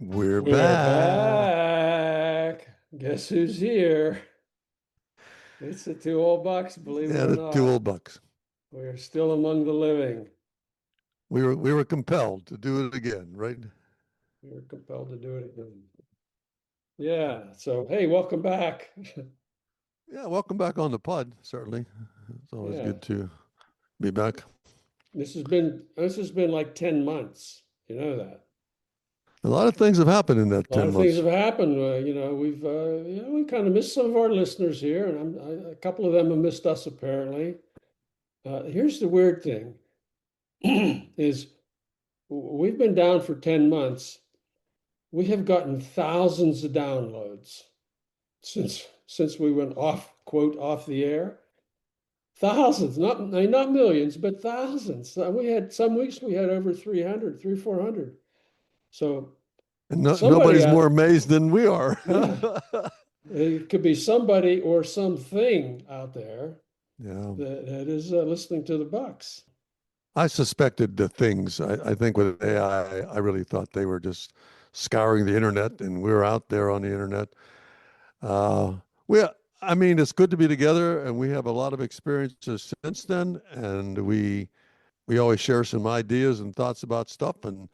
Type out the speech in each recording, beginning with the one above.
We're We're back. back. Guess who's here? It's the two old bucks, believe it Yeah, or the two not. old bucks. We're still among the living. We were compelled to do it again, right? We're compelled to do it again. Yeah. So, hey, welcome back. Yeah, welcome back on the pod, certainly. It's always Yeah. good to be back. This has been like 10 months. You know that. A lot of things have happened in that A lot 10 of things have months. happened. We kind of missed some of our listeners here, and a couple of them have missed us apparently. Here's the weird thing is we've been down for 10 months. We have gotten thousands of downloads since we went off, quote, off the air. Thousands, not millions, but thousands. We had some weeks we had over 300, 400. So And somebody nobody's more out, amazed than we are. yeah, it could be somebody or something out there Yeah. that is listening to the Bucks. I suspected the things. I think with AI, I really thought they were just scouring the internet and we were out there on the internet. Uh, we, I mean, it's good to be together, and we have a lot of experiences since then, and we always share some ideas and thoughts about stuff, and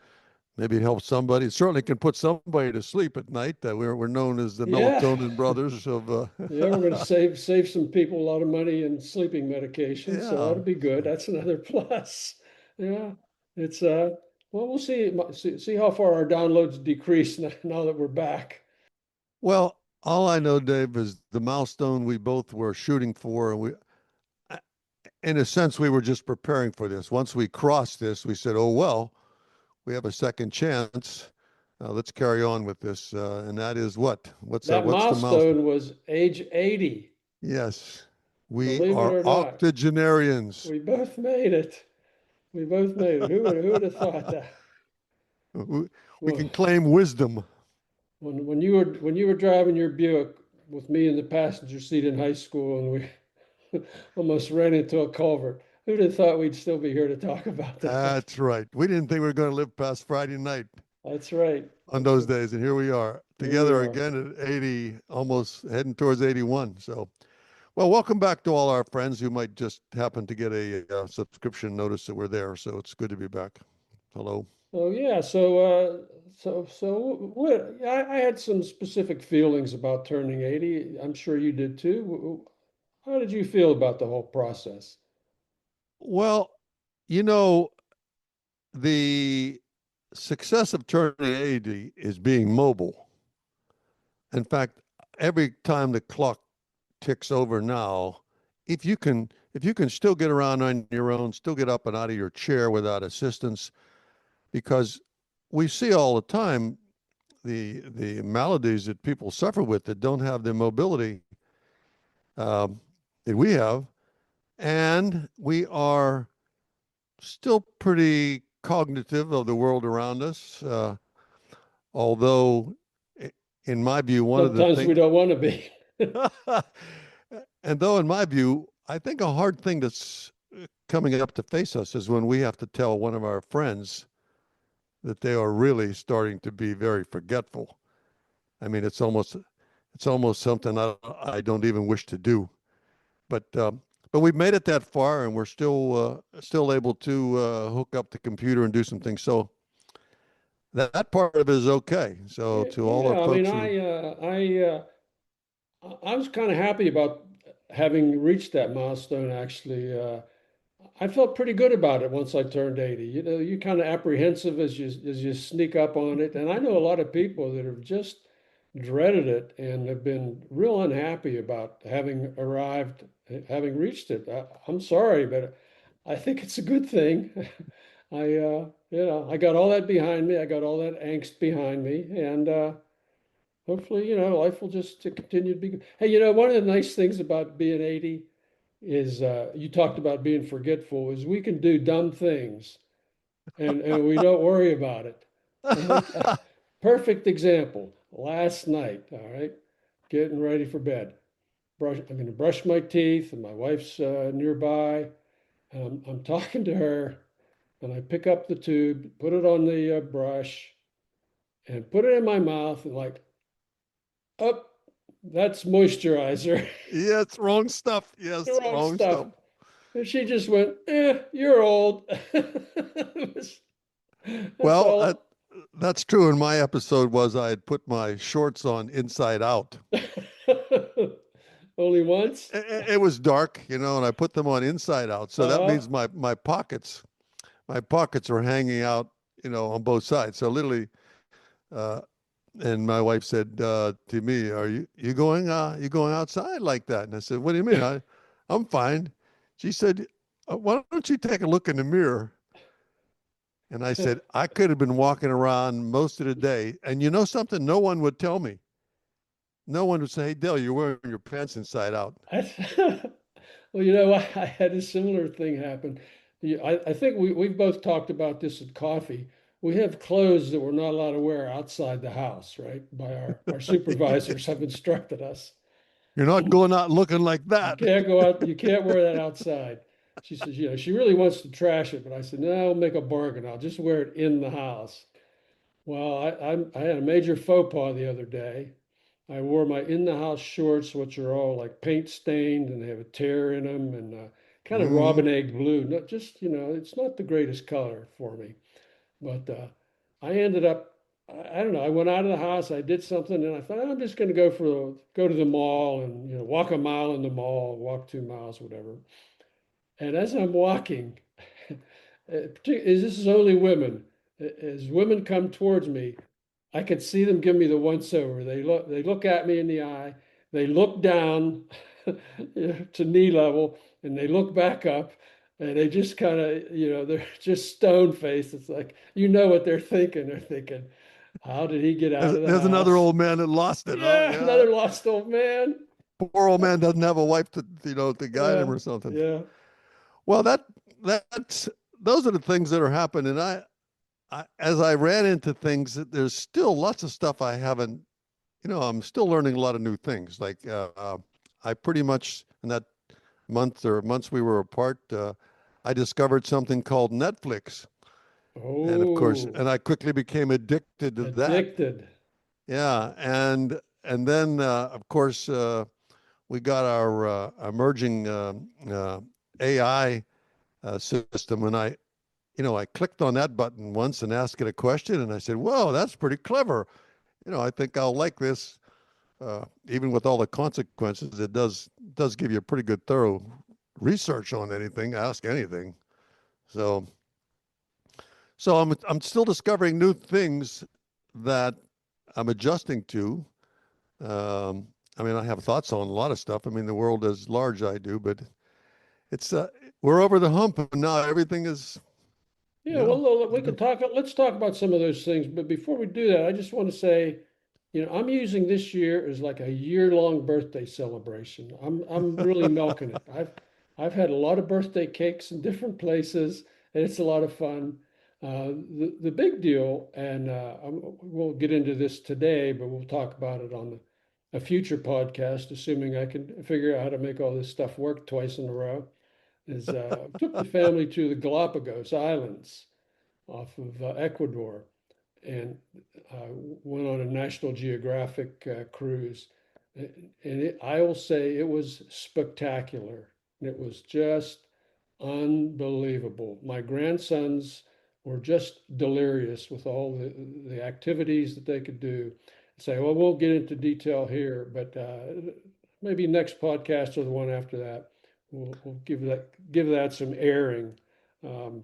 maybe it helps somebody. It certainly can put somebody to sleep at night. We're known as the Yeah, melatonin brothers of. yeah, we're going to save some people a lot of money in sleeping medication, so Yeah. that'll be good. So, That's another plus. Yeah, it's well, we'll see how far our downloads decrease now that we're back. well, all I know, Dave, is the milestone we both were shooting for, and in a sense, we were just preparing for this. Once we crossed this, we said, "Oh well, we have a second chance. Let's carry on with this." And that is what? That What's the milestone? milestone was age 80, Yes, we believe it are or not. octogenarians. We both made it. We both made it. Who would have thought that? We Well, can claim wisdom. when you were driving your Buick with me in the passenger seat in high school, and we almost ran into a culvert. Who'd have thought we'd still be here to talk about that? That's right. We didn't think we were going to live past Friday night That's right. on those days, and here we are Here we together are. again at 80, almost heading towards 81. So, well, welcome back to all our friends who might just happen to get a subscription notice that we're there. So it's good to be back. Hello. Oh yeah. So what? I had some specific feelings about turning 80. I'm sure you did too. How did you feel about the whole process? Well, you know, the success of turning 80 is being mobile. In fact, every time the clock ticks over now, if you can still get around on your own, still get up and out of your chair without assistance, because we see all the time the maladies that people suffer with that don't have the mobility um, that we have, and we are still pretty cognitive of the world around us. Although, in my view, one of the Sometimes we things, don't want to be. and though in my view, I think a hard thing that's coming up to face us is when we have to tell one of our friends that they are really starting to be very forgetful. I mean, it's almost something I don't even wish to do. But we've made it that far, and we're still able to hook up the computer and do some things. So that part of it is okay. So to all our Yeah, I mean, folks who, I was kind of happy about having reached that milestone, actually. I felt pretty good about it once I turned 80. You know, you're kind of apprehensive as you sneak up on it. And I know a lot of people that have just dreaded it and have been real unhappy about having arrived, having reached it. I'm sorry, but I think it's a good thing. I got all that behind me. I got all that angst behind me, and hopefully, life will just to continue to be good. Hey, one of the nice things about being 80 is you talked about being forgetful, is we can do dumb things and we don't worry about it. Like, perfect example, last night, all right, getting ready for bed. I'm going to brush my teeth, and my wife's nearby, and I'm talking to her, and I pick up the tube, put it on the brush, and put it in my mouth and like, up, that's moisturizer. Yeah, it's wrong stuff. The Yes, wrong wrong stuff. stuff. And she just went, you're old. That's Well, all. that's true. In my episode was I had put my shorts on inside out. Only once? It was dark, and I put them on inside out. So that Uh, means my pockets were hanging out, on both sides. So literally, uh, and my wife said to me, "Are you going outside like that?" And I said, "What do you mean? I'm fine." She said, "Why don't you take a look in the mirror?" And I said, "I could have been walking around most of the day, and you know something? No one would tell me. No one would say, 'Hey, Dale, you're wearing your pants inside out.'" well, I had a similar thing happen. I think we've both talked about this at coffee. We have clothes that we're not allowed to wear outside the house, right? By our Yeah. supervisors have instructed us. You're not going out looking like You that. can't go out, you can't wear that outside. She says, she really wants to trash it, but I said, no, I'll make a bargain. I'll just wear it in the house. Well, I had a major faux pas the other day. I wore my in-the-house shorts, which are all like paint stained and they have a tear in them and kind of Hmm. robin egg blue. Not just, it's not the greatest color for me, but I ended up, I don't know. I went out of the house, I did something, and I thought I'm just going to go to the mall and walk a mile in the mall, walk 2 miles, whatever. And as I'm walking, this is only women. As women come towards me, I could see them give me the once over. They look at me in the eye, they look down to knee level, and they look back up, and they just kind of, they're just stone faced. It's like, what they're thinking. They're thinking, how did he get out There's, of the there's another house? old man that lost it, huh? Yeah, Yeah. another lost old man. Poor old man doesn't have a wife to guide him Yeah, or something. yeah, Well, that's those are the things that are happening. As I ran into things, there's still lots of stuff I haven't. I'm still learning a lot of new things. Like I pretty much in that month or months we were apart, I discovered something called Netflix, and of course, oh, and I quickly became addicted to that. addicted. Yeah, and then of course we got our emerging AI system, and I clicked on that button once and asked it a question, and I said, "Whoa, that's pretty clever. I think I'll like this." Even with all the consequences, it does give you a pretty good thorough research on anything, ask anything. So so I'm still discovering new things that I'm adjusting to. Um, I mean, I have thoughts on a lot of stuff. I mean, the world is large, I do, but it's we're over the hump, and now everything is, Yeah, you know, well, we could talk. Let's talk about some of those things. But before we do that, I just want to say, I'm using this year as like a year-long birthday celebration. I'm really milking it. I've had a lot of birthday cakes in different places, and it's a lot of fun. The big deal, and we'll get into this today, but we'll talk about it on a future podcast, assuming I can figure out how to make all this stuff work twice in a row. Is took the family to the Galapagos Islands off of Ecuador and went on a National Geographic cruise. And I will say it was spectacular. It was just unbelievable. My grandsons were just delirious with all the activities that they could do. Say, well, we'll get into detail here, but maybe next podcast or the one after that, we'll give that some airing. Um,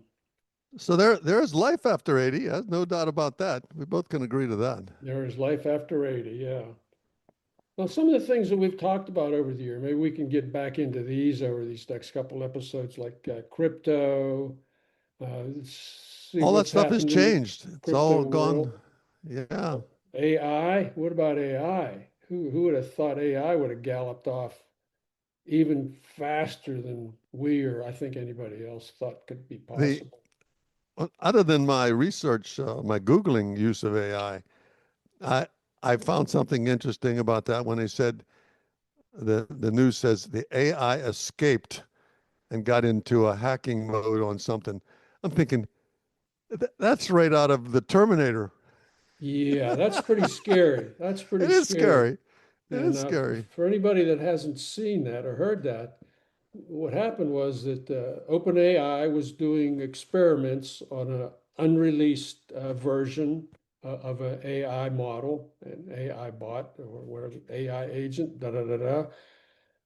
so there's life after 80. There's no doubt about that. We both can agree to that. there is life after 80, yeah. Well, some of the things that we've talked about over the year, maybe we can get back into these over these next couple episodes, like crypto. Let's see All that what's stuff has happened in the changed. It's crypto all gone. world. Yeah. AI. What about AI? Who would have thought AI would have galloped off even faster than we or I think anybody else thought could be The possible? Other than my research, my Googling use of AI, I found something interesting about that when they said the news says the AI escaped and got into a hacking mode on something. I'm thinking that's right out of the Terminator. Yeah, that's pretty scary. That's It pretty is scary. scary. It And is scary. for anybody that hasn't seen that or heard that, what happened was that OpenAI was doing experiments on an unreleased version of an AI model, an AI bot or whatever, AI agent, da da da da.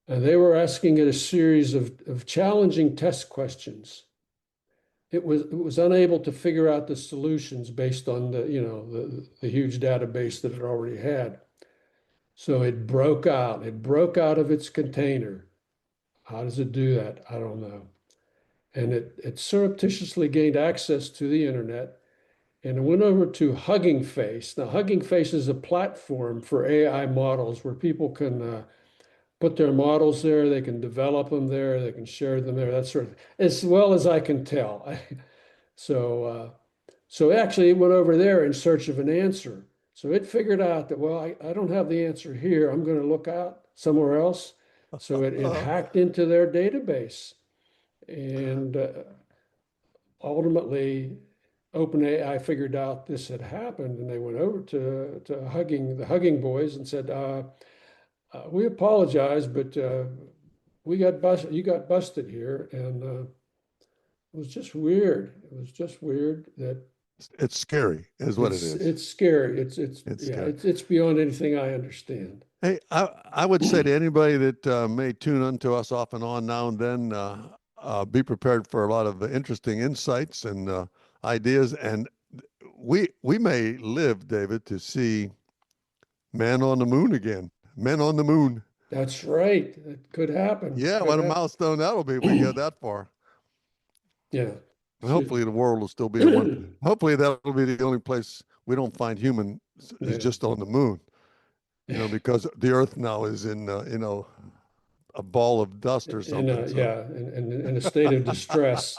And they were asking it a series of challenging test questions. It was unable to figure out the solutions based on the huge database that it already had. So it broke out. It broke out of its container. How does it do that? I don't know. And it surreptitiously gained access to the internet and it went over to Hugging Face. Now, Hugging Face is a platform for AI models where people can put their models there, they can develop them there, they can share them there, that sort of, as well as I can tell. So, so actually, it went over there in search of an answer. So it figured out that, well, I don't have the answer here. I'm going to look out somewhere else. So it Uh, hacked into their database. And ultimately, OpenAI figured out this had happened, and they went over to the Hugging Boys and said, "We apologize, but we got busted. You got busted here." And it was just weird. It was just weird that it's scary, is what it is. it's scary. It's It's yeah. scary. It's beyond anything I understand. Hey, I would say to anybody that may tune into us off and on now and then, be prepared for a lot of interesting insights and ideas. And we may live, David, to see man on the moon again. Men on the moon. That's right. It could happen. Yeah, Could what a happen. milestone that'll be if we get that far. Yeah. And Shoot. hopefully the world will still be a one. Hopefully that'll be the only place we don't find humans is Yeah. just on the moon. Because the Earth now is in a ball of dust or In something. a, So yeah, in a state of distress.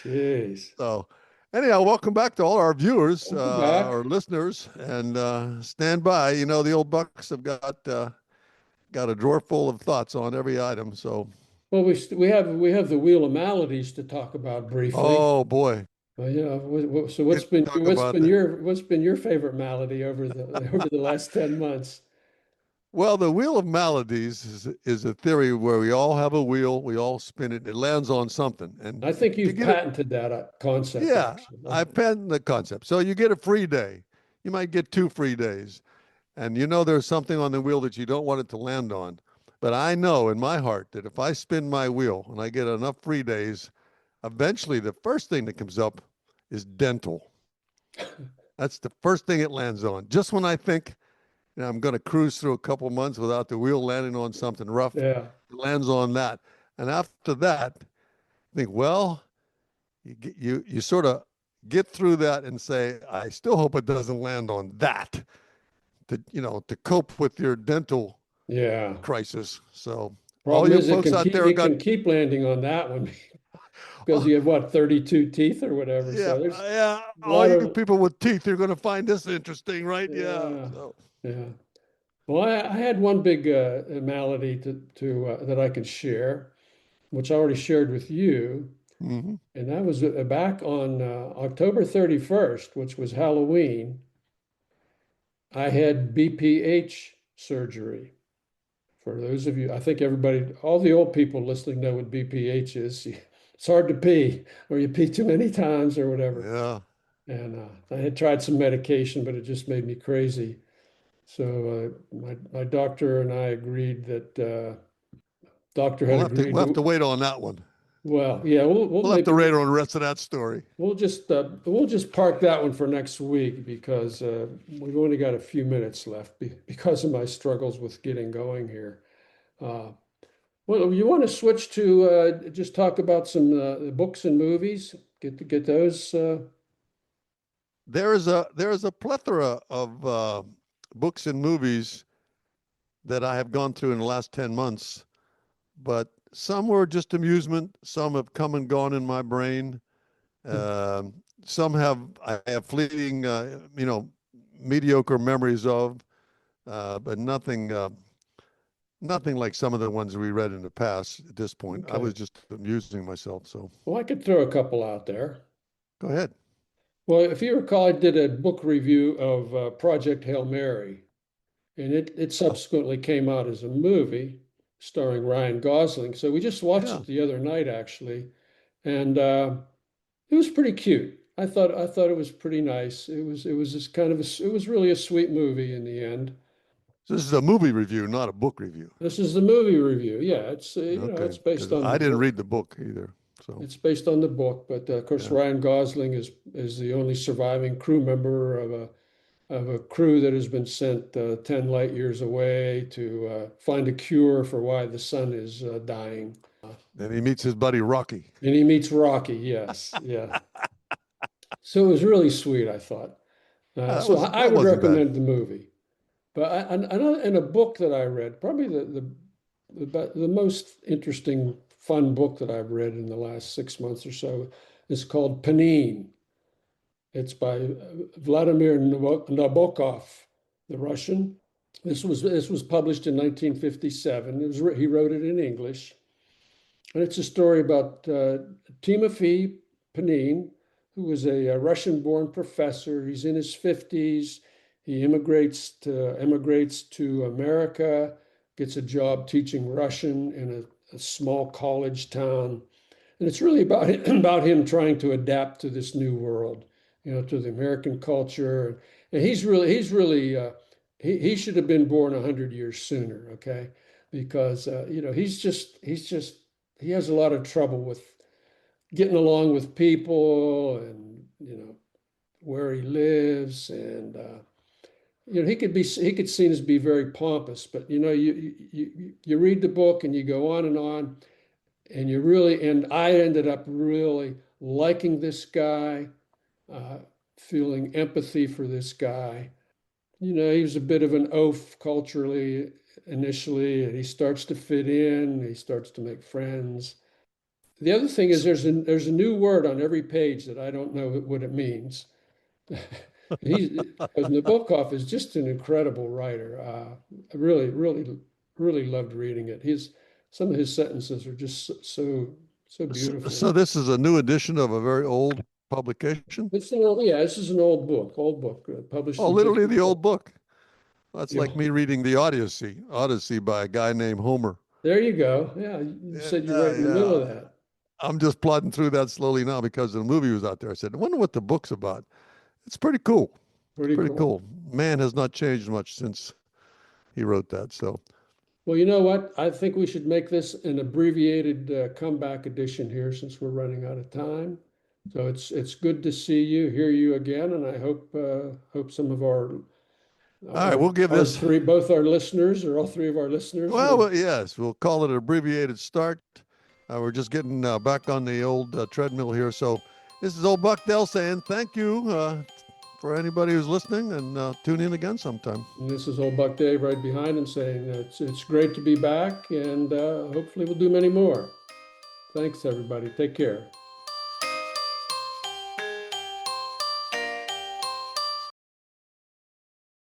Jeez. so anyhow, welcome back to all our viewers, Welcome back. our listeners, and stand by. The old Bucks have got a drawer full of thoughts on every item. So Well, we have the wheel of maladies to talk about briefly. oh boy, So we could talk about that. what's been your favorite malady over the over the last 10 months? Well, the wheel of maladies is a theory where we all have a wheel, we all spin it, it lands on something, and I think you you've get it. patented that concept Yeah, actually. I pen the concept. So you get a free day. You might get 2 free days. And there's something on the wheel that you don't want it to land on. But I know in my heart that if I spin my wheel and I get enough free days, eventually the first thing that comes up is dental. That's the first thing it lands on. Just when I think I'm going to cruise through a couple months without the wheel landing on something rough, Yeah, it lands on that. And after that, I think, well, you sort of get through that and say, I still hope it doesn't land on that to cope with your dental yeah. crisis. So all Problem you is folks out there it got, can keep landing on that one because oh, you have what, 32 teeth or whatever. yeah, So there's yeah, a all lot you of people with teeth, you're going to find this interesting, right? Yeah. yeah, So, yeah. Well, I had one big malady to that I could share, which I already shared with you, mhm. and that was back on October 31st, which was Halloween. I had BPH surgery. For those of you, I think everybody, all the old people listening know what BPH is. It's hard to pee, or you pee too many times, or whatever. Yeah. And I had tried some medication, but it just made me crazy. So my doctor and I agreed that doctor had agreed We'll have to to. wait on that one. Well, yeah, we'll We'll have to maybe wait on the rest of that story. we'll just park that one for next week because we've only got a few minutes left because of my struggles with getting going here. Uh, well, you want to switch to just talk about some books and movies? Get those. There is a plethora of books and movies that I have gone through in the last 10 months, but some were just amusement. Some have come and gone in my brain. Um, some I have fleeting, mediocre memories of, but nothing like some of the ones we read in the past at this point. I was Okay. just amusing myself. So Well, I could throw a couple out there. go ahead. Well, if you recall, I did a book review of Project Hail Mary, and it subsequently came out as a movie starring Ryan Gosling. So we just watched Yeah. it the other night, actually, and it was pretty cute. I thought it was pretty nice. It was just kind of it was really a sweet movie in the end. So this is a movie review, not a book review. This is the movie review. Yeah, it's you know, Okay, it's based because on the I didn't book. read the book either. So It's based on the book, but of course yeah, Ryan Gosling is the only surviving crew member of a crew that has been sent 10 light years away to find a cure for why the sun is dying. and he meets his buddy Rocky. And he meets Rocky. Yes, yeah. So it was really sweet, I thought. That So was I that would wasn't bad. recommend the movie. But in a book that I read, probably the most interesting, fun book that I've read in the last 6 months or so is called Panine. It's by Vladimir Nabokov, the Russian. This was published in 1957. He wrote it in English, and it's a story about Timofey Panin, who was a Russian-born professor. He's in his 50s. He emigrates to America, gets a job teaching Russian in a small college town. And it's really about about him trying to adapt to this new world, you know, to the American culture. And he should have been born 100 years sooner, okay? Because you know, he has a lot of trouble with getting along with people, and you know where he lives, and you know he could seen as be very pompous, but you know you read the book and you go on, and you really, and I ended up really liking this guy, uh, feeling empathy for this guy. You know, he was a bit of an oaf culturally initially, and he starts to fit in, he starts to make friends. The other thing is there's a new word on every page that I don't know what it means. Because Nabokov is just an incredible writer. I really loved reading it. Some of his sentences are just so beautiful. So this is a new edition of a very old publication. Yeah, this is an old book published Oh, in literally the 57. old book. That's The like me reading the Odyssey by a guy named Homer. There you go. Yeah, you Yeah, said you're right in the middle yeah. of that. I'm just plodding through that slowly now because the movie was out there. I said, I wonder what the book's about. It's pretty cool. It's Pretty pretty cool. cool. Man has not changed much since he wrote that. So, Well, you know what? I think we should make this an abbreviated comeback edition here since we're running out of time. So it's good to see you, hear you again, and I hope some of all right, we'll give our this. three, both our listeners or all three of our listeners will. Yes, we'll call it an abbreviated start. We're just getting back on the old treadmill here. So, this is old Buck Dell saying thank you for anybody who's listening, and tune in again sometime. And this is old Buck Dave right behind him saying it's great to be back, and hopefully we'll do many more. Thanks, everybody. Take care.